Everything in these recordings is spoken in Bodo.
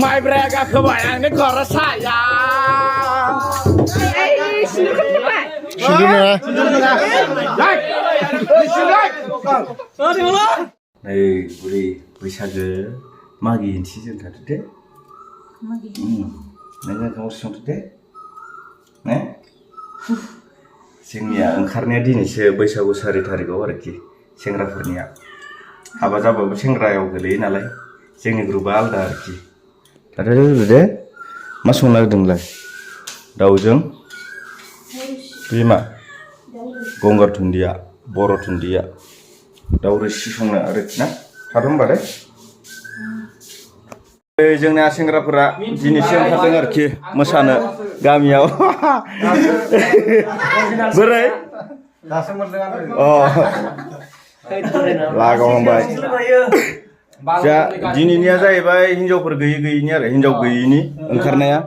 माइब्राया गाखोबाय आंनि खर' साया नै बुरि बैसागो मागिनोसै जों थादो दे नों ओंखाम संदो दे ने जोंनिया ओंखारनाया दिनैसो बैसागु 4 तारिखआव आरोखि सेंग्राफोरनिया हाबा जाबाबो सेंग्रायाव गोलैयो नालाय जोंनि ग्रुपआ आलदा आरोखि थादो दे मा संनो नागिरदोंलाय दाउजों बिमा गंगार दुन्दिया बर' दुन्दिया दाउ रोसि संनो आरोखि ना थादो होमबा दे जोंना सेंग्राफोरा दिनैसो ओंखारदों आरोखि मोसानो गामियाव बोरै लागावहांबाय जा दिनैनिया जाहैबाय हिनजावफोर गैयिनि आरो हिनजाव गैयिनि ओंखारनाया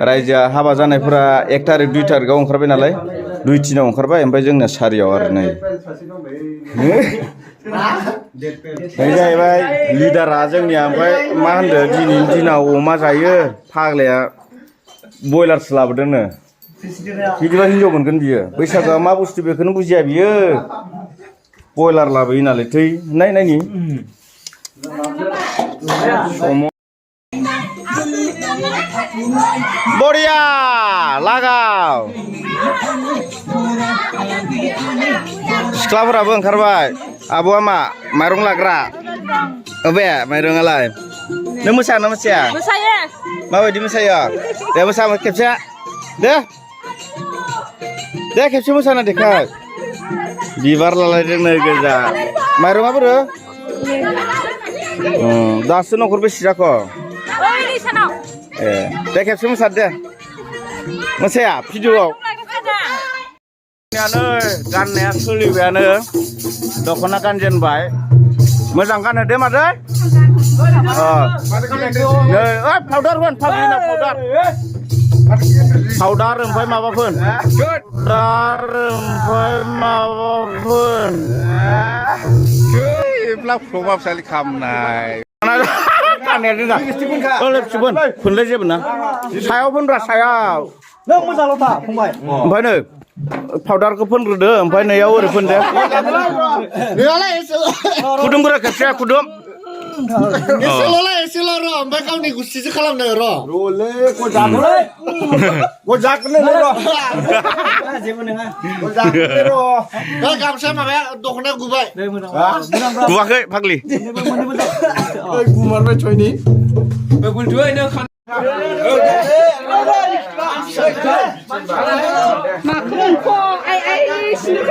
रायजोआ हाबा जानायफोरा 1 तारिख 2 तारिखआव ओंखारबाय नालाय 2 3आव ओंखारबाय ओमफ्राय जोंना 4आव आरो नै जाहैबाय लिडारा जोंनिया ओमफ्राय मा होनदों दिनैनि दिनाव अमा जायो फाग्लाया बयलारसो लाबोदोंनो बिदिबा हिनजाव मोनगोन बियो बैसागोआ मा बुस्थु बेखौनो बुजिया बियो बयलार लाबोयो नालाय थै नायनि बरिया लागाव सिख्लाफोराबो ओंखारबाय आब'आ मा माइरं लाग्रा अबे माइरंआलाय नों मोसाया ना मोसाया मोसायो माबायदि मोसायो दे मोसा खेबसे दे खेबसे मोसाना देखाय बिबार लालायदोंनो गोजा माइरंआ बोरो दासो न'खर बेसे जाखो ए दे खेबसे मोसाद दे मोसाया भिडिअआव गाननाया सोलिबायानो दख'ना गानजेनबाय मोजां गानो दे मादै पाउडार होन पाउडार ओमफ्राय माबाफोर प्रभाबशालि खालामनाय फोनलाय जेबो ना सायाव फोनब्रा सायाव ओमफ्राय नै पाउडारखौ फोनग्रोदो ओमफ्राय नैयाव ओरै फोनदो खुदुमग्रो खेबसे खुदुम एसेल' र' ओमफ्राय गावनि गुस्थिसो खालामनो र' गामसा माबाया दख'ना गुबाय गुवाखै फाग्लि गुमारबाय सयनि Macron kok sini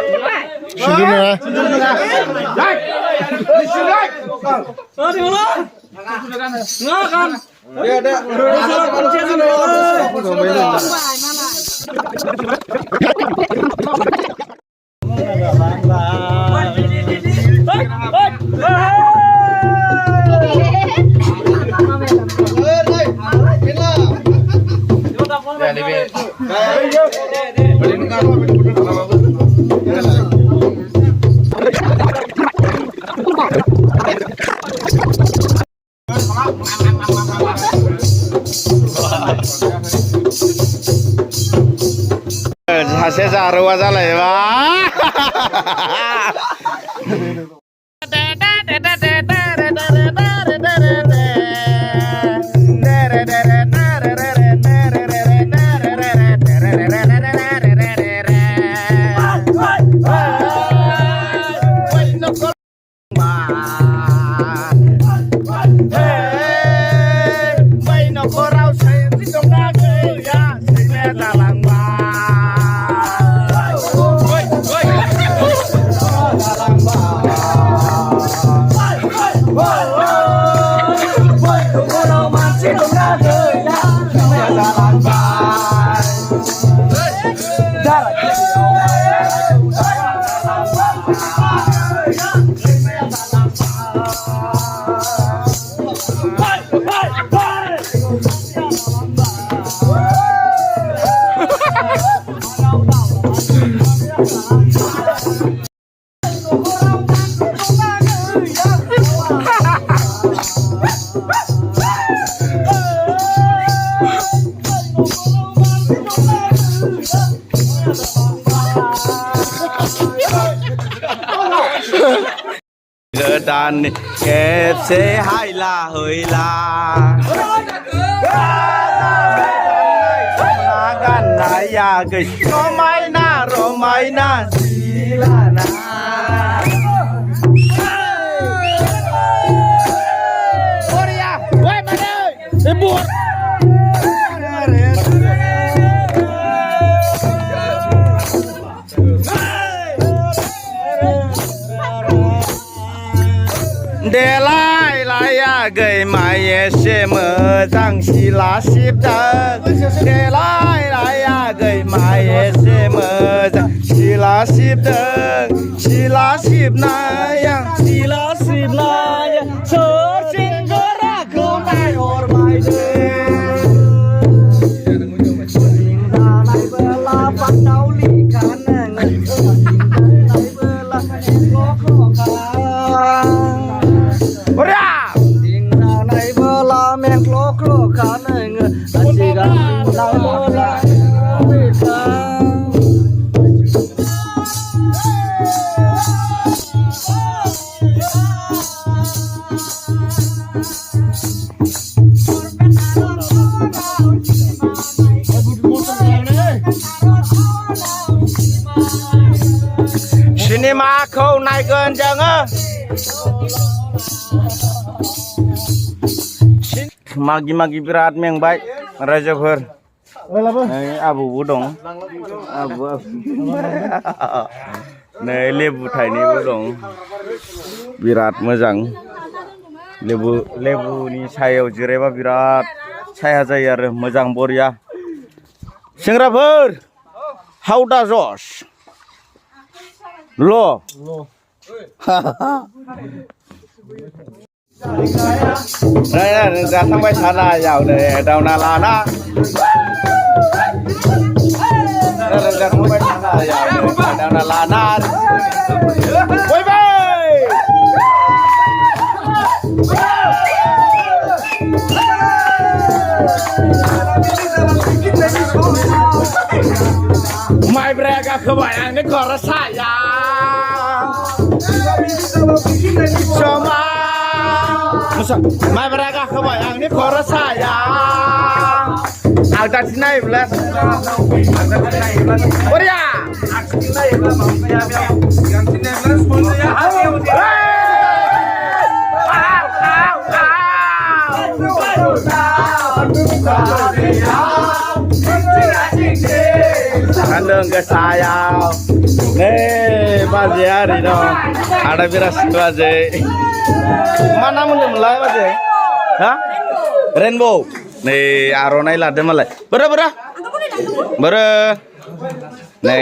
kan सासे जारुवा जालायबा Godan kepse haila hoila Nagan naya guys Romaina silana Korea, woi mana? Ibu. Delai laya gay maye semezang sila sipta Delai laya gay maye semezang sila sipta Sila sipnayang Sila sipnayang Searching gerak kumai ormai Sini mah kau naik kencang Magi-magi berat yang baik Raja Phur Abu budong Abu Nih lebu thai ni budong Birat mojang Lebu ni sayaw jireba birat Saya jaya mojang boria Sengraphur How does Josh Lo Đây ra thăm bay thả là giàu để đầu nà là na Đây ra thăm bay thả là giàu để đầu nà là na Quay về Mai brega kebayang ni kora saya Cuma Mai brega kebayang ni kora saya Agak sini belas Korea Kandung ke saya nih Pak Jari dong ada biras Pak Jari mana mulai Pak Jari hah rainbow nih aronai lah demalai bera Nah